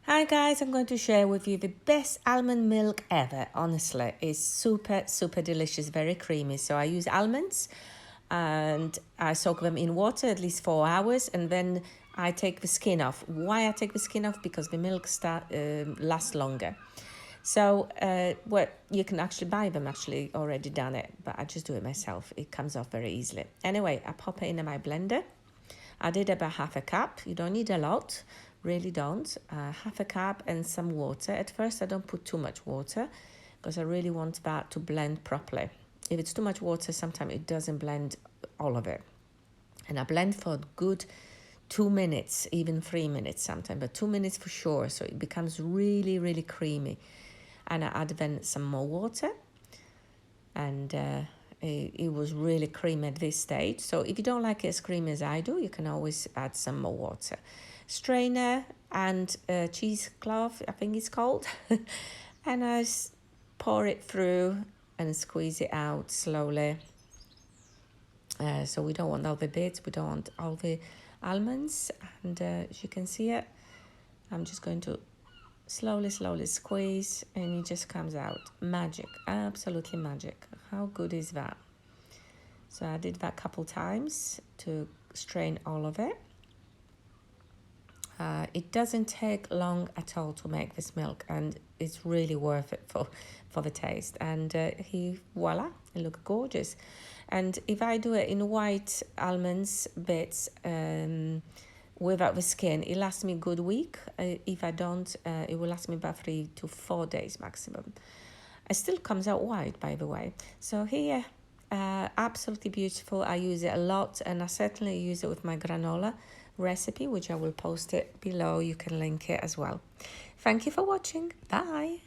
Hi guys, I'm going to share with you the best almond milk ever. Honestly, it's super delicious, very creamy. So I use almonds and I soak them in water at least 4 hours, and then I take the skin off. Why I take the skin off? Because the milk lasts longer. So you can actually buy them actually already done it, but I just do it myself. It comes off very easily. Anyway, I pop it in my blender. I did about half a cup. You don't need a lot, really don't. Half a cup and some water. At first, I don't put too much water because I really want that to blend properly. If it's too much water, sometimes it doesn't blend all of it. And I blend for a good 2 minutes, even 3 minutes sometimes, but 2 minutes for sure. So it becomes really creamy. And I add then some more water, and it was really creamy at this stage. So if you don't like it as creamy as I do, you can always add some more water. Strainer and cheesecloth, I think it's called. And I pour it through and squeeze it out slowly. So we don't want all the bits, we don't want all the almonds. And as you can see it, I'm just going to slowly squeeze, and it just comes out. Magic, absolutely magic. How good is that? So I did that a couple times to strain all of it. It doesn't take long at all to make this milk, and it's really worth it for the taste. And voila, it looks gorgeous. And if I do it in white almonds bits, without the skin, it lasts me a good week. If I don't, it will last me about 3 to 4 days maximum. It still comes out white, by the way. So here, absolutely beautiful. I use it a lot, and I certainly use it with my granola recipe, which I will post it below. You can link it as well. Thank you for watching. Bye.